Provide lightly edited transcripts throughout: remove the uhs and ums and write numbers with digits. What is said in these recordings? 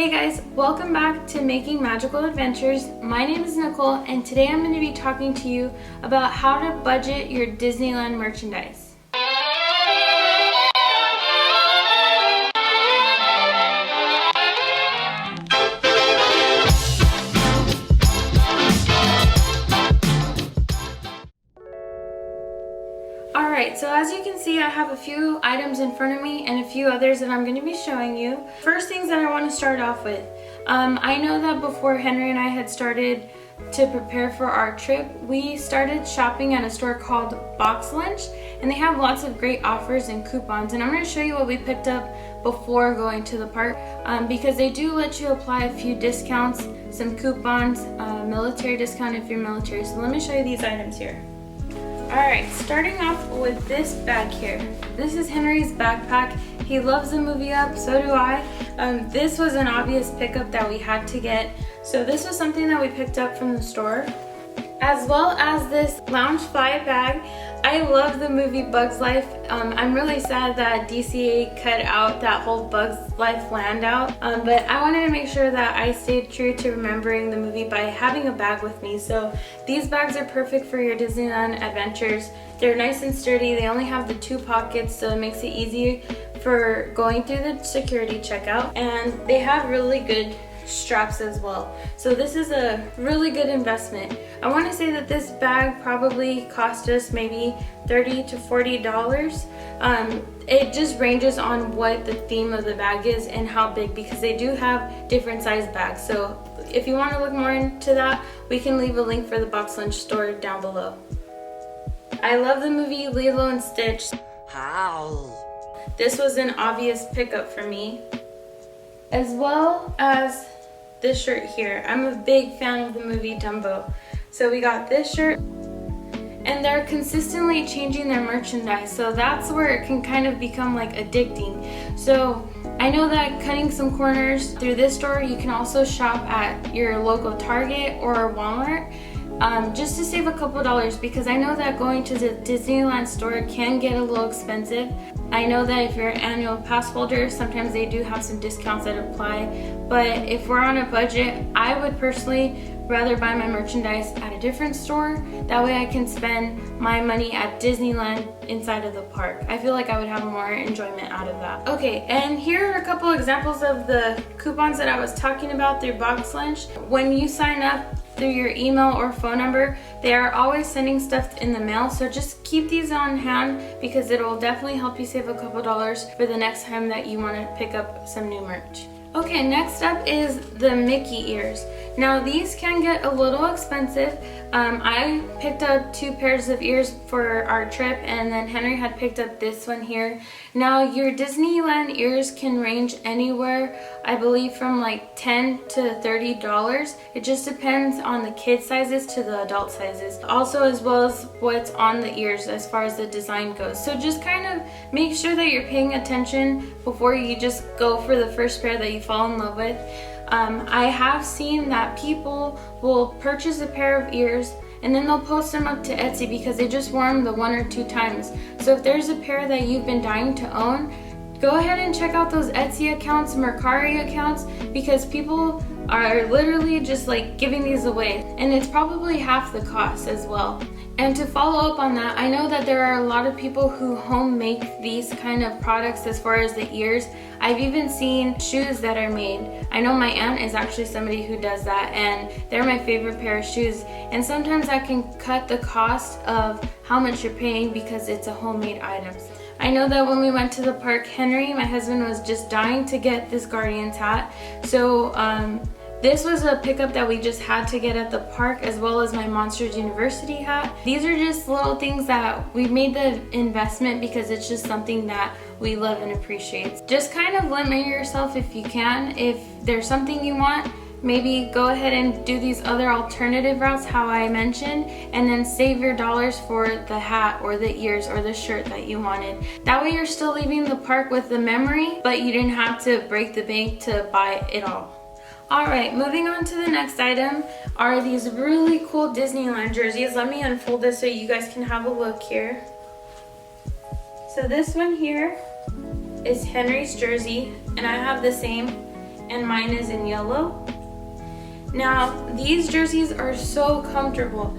Hey guys, welcome back to Making Magical Adventures. My name is Nicole and today I'm going to be talking to you about how to budget your Disneyland merchandise. Alright, so as you can see, I have a few items in front of me and a few others that I'm going to be showing you. First things that I want to start off with. I know that before Henry and I had started to prepare for our trip, we started shopping at a store called Box Lunch, and they have lots of great offers and coupons, and I'm going to show you what we picked up before going to the park because they do let you apply a few discounts, some coupons, military discount if you're military. So let me show you these items here. Alright, starting off with this bag here. This is Henry's backpack. He loves the movie Up, so do I. This was an obvious pickup that we had to get. So this was something that we picked up from the store. As well as this Loungefly bag. I love the movie Bugs Life. I'm really sad that DCA cut out that whole Bugs Life land out. But I wanted to make sure that I stayed true to remembering the movie by having a bag with me. So these bags are perfect for your Disneyland adventures. They're nice and sturdy. They only have the 2 pockets, so it makes it easy for going through the security checkout. And they have really good straps as well. So this is a really good investment. I want to say that this bag probably cost us maybe $30 to $40. It just ranges on what the theme of the bag is and how big, because they do have different size bags. So if you want to look more into that, we can leave a link for the Box Lunch store down below. I love the movie Lilo and Stitch. How? This was an obvious pickup for me, as well as this shirt here. I'm a big fan of the movie Dumbo. So we got this shirt, and they're consistently changing their merchandise, so that's where it can kind of become like addicting. So I know that cutting some corners through this store, you can also shop at your local Target or Walmart just to save a couple dollars, because I know that going to the Disneyland store can get a little expensive. I know that if you're an annual pass holder, sometimes they do have some discounts that apply, but if we're on a budget, I would personally rather buy my merchandise at a different store. That way I can spend my money at Disneyland inside of the park. I feel like I would have more enjoyment out of that. Okay, and here are a couple examples of the coupons that I was talking about through Box Lunch. When you sign up through your email or phone number, they are always sending stuff in the mail, so just keep these on hand because it will definitely help you save a couple dollars for the next time that you want to pick up some new merch. Okay, next up is the Mickey ears. Now these can get a little expensive. I picked up 2 pairs of ears for our trip, and then Henry had picked up this one here. Now your Disneyland ears can range anywhere, I believe, from like $10 to $30. It just depends on the kid sizes to the adult sizes. Also, as well as what's on the ears as far as the design goes. So just kind of make sure that you're paying attention before you just go for the first pair that you fall in love with. I have seen that people will purchase a pair of ears and then they'll post them up to Etsy because they just wore them the 1 or 2 times. So if there's a pair that you've been dying to own, go ahead and check out those Etsy accounts, Mercari accounts, because people are literally just like giving these away, and it's probably half the cost as well. And to follow up on that, I know that there are a lot of people who home make these kind of products as far as the ears. I've even seen shoes that are made. I know my aunt is actually somebody who does that, and they're my favorite pair of shoes. And sometimes that can cut the cost of how much you're paying because it's a homemade item. I know that when we went to the park, Henry, my husband, was just dying to get this Guardians hat. So this was a pickup that we just had to get at the park, as well as my Monsters University hat. These are just little things that we made the investment because it's just something that we love and appreciate. Just kind of limit yourself if you can. If there's something you want, maybe go ahead and do these other alternative routes, how I mentioned, and then save your dollars for the hat or the ears or the shirt that you wanted. That way you're still leaving the park with the memory, but you didn't have to break the bank to buy it all. Alright, moving on to the next item are these really cool Disneyland jerseys. Let me unfold this so you guys can have a look here. So this one here is Henry's jersey, and I have the same. and mine is in yellow. Now, these jerseys are so comfortable.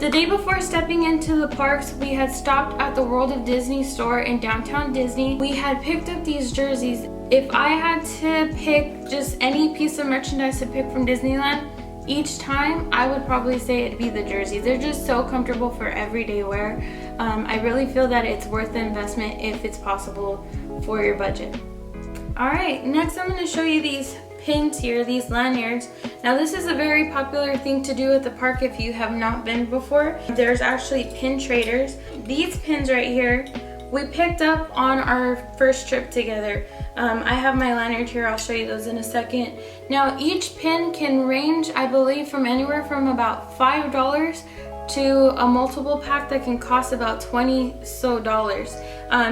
The day before stepping into the parks, we had stopped at the World of Disney store in downtown Disney. We had picked up these jerseys. If I had to pick just any piece of merchandise to pick from Disneyland, each time I would probably say it'd be the jerseys. They're just so comfortable for everyday wear. I really feel that it's worth the investment if it's possible for your budget. Alright, next I'm going to show you these pins here, these lanyards. Now this is a very popular thing to do at the park if you have not been before. There's actually pin traders. These pins right here we picked up on our first trip together. I have my lanyard here, I'll show you those in a second. Now each pin can range, I believe, from anywhere from about $5 to a multiple pack that can cost about $20 so.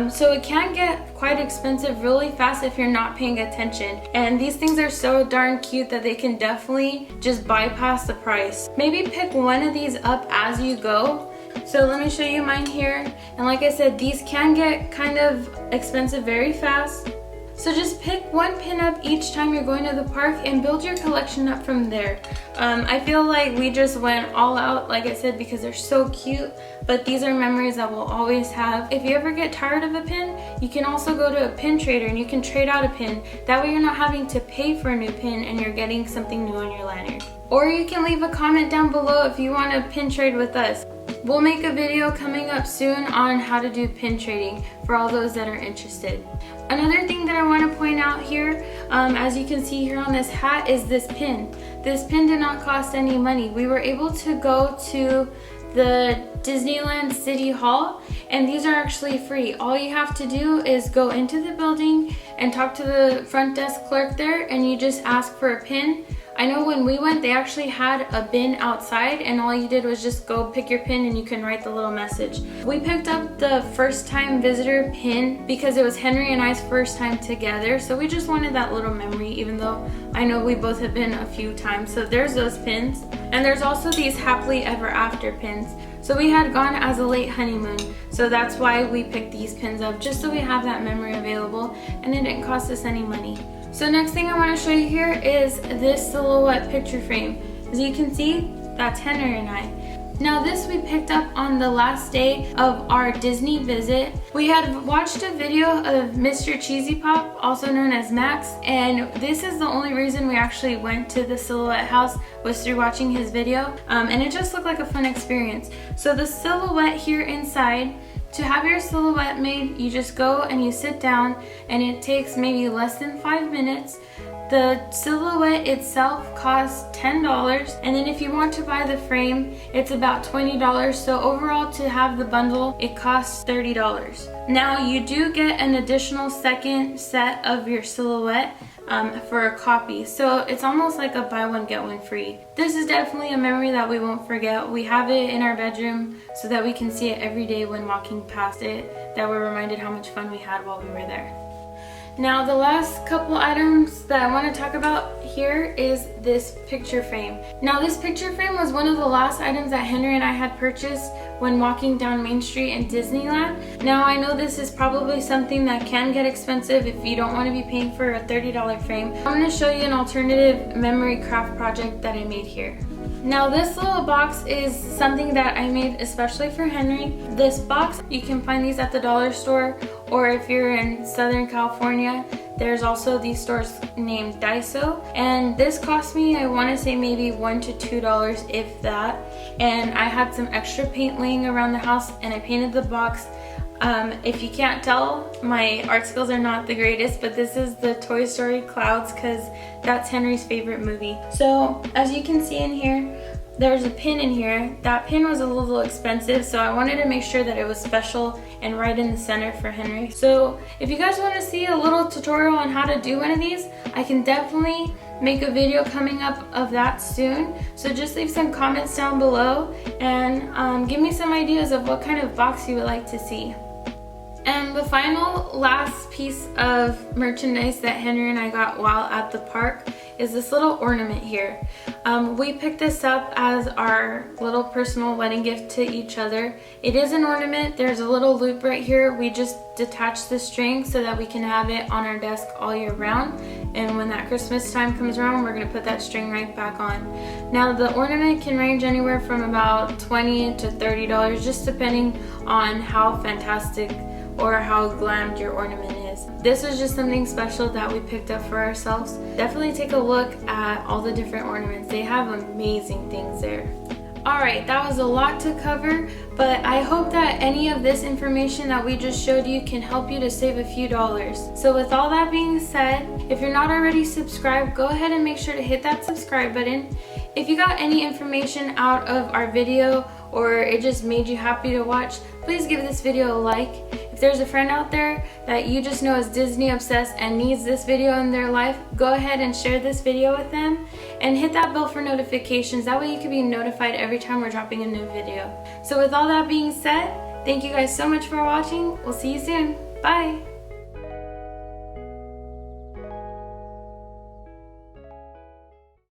So it can get quite expensive really fast if you're not paying attention. And these things are so darn cute that they can definitely just bypass the price. Maybe pick one of these up as you go. So let me show you mine here. And like I said, these can get kind of expensive very fast. So just pick one pin up each time you're going to the park and build your collection up from there. I feel like we just went all out, like I said, because they're so cute, but these are memories that we'll always have. If you ever get tired of a pin, you can also go to a pin trader and you can trade out a pin. That way you're not having to pay for a new pin and you're getting something new on your lanyard. Or you can leave a comment down below if you want to pin trade with us. We'll make a video coming up soon on how to do pin trading for all those that are interested. Another thing that I want to point out here, as you can see here on this hat, is this pin. This pin did not cost any money. We were able to go to the Disneyland City Hall and these are actually free. All you have to do is go into the building and talk to the front desk clerk there and you just ask for a pin. I know when we went, they actually had a bin outside and all you did was just go pick your pin and you can write the little message. We picked up the first time visitor pin because it was Henry and I's first time together, so we just wanted that little memory, even though I know we both have been a few times. So there's those pins. And there's also these happily ever after pins. So we had gone as a late honeymoon, so that's why we picked these pins up, just so we have that memory available and it didn't cost us any money. So next thing I want to show you here is this silhouette picture frame. As you can see, that's Henry and I. Now this we picked up on the last day of our Disney visit. We had watched a video of Mr. Cheesy Pop, also known as Max, and this is the only reason we actually went to the Silhouette house was through watching his video, and it just looked like a fun experience. So the silhouette here inside, to have your silhouette made, you just go and you sit down and it takes maybe less than 5 minutes. The silhouette itself costs $10 and then if you want to buy the frame, it's about $20. So overall to have the bundle, it costs $30. Now you do get an additional second set of your silhouette for a copy, so it's almost like a buy one get one free. This is definitely a memory that we won't forget. We have it in our bedroom so that we can see it every day when walking past it, that we're reminded how much fun we had while we were there. Now the last couple items that I want to talk about here is this picture frame. Now this picture frame was one of the last items that Henry and I had purchased when walking down Main Street in Disneyland. Now I know this is probably something that can get expensive if you don't want to be paying for a $30 frame. I'm going to show you an alternative memory craft project that I made here. Now this little box is something that I made especially for Henry. This box, you can find these at the dollar store, or if you're in Southern California, there's also these stores named Daiso. And this cost me, I want to say maybe $1 to $2 if that. And I had some extra paint laying around the house and I painted the box. If you can't tell, my art skills are not the greatest, but this is the Toy Story clouds because that's Henry's favorite movie. So as you can see in here, there's a pin in here. That pin was a little expensive, so I wanted to make sure that it was special and right in the center for Henry. So if you guys want to see a little tutorial on how to do one of these, I can definitely make a video coming up of that soon. So just leave some comments down below and give me some ideas of what kind of box you would like to see. And the final last piece of merchandise that Henry and I got while at the park is this little ornament here. We picked this up as our little personal wedding gift to each other. It is an ornament. There's a little loop right here. We just detach the string so that we can have it on our desk all year round. And when that Christmas time comes around, we're gonna put that string right back on. Now the ornament can range anywhere from about $20 to $30, just depending on how fantastic or how glammed your ornament is. This was just something special that we picked up for ourselves. Definitely take a look at all the different ornaments. They have amazing things there. Alright, that was a lot to cover, but I hope that any of this information that we just showed you can help you to save a few dollars. So with all that being said, if you're not already subscribed, go ahead and make sure to hit that subscribe button. If you got any information out of our video or it just made you happy to watch, please give this video a like. If there's a friend out there that you just know is Disney obsessed and needs this video in their life, go ahead and share this video with them and hit that bell for notifications. That way you can be notified every time we're dropping a new video. So with all that being said, thank you guys so much for watching. We'll see you soon. Bye.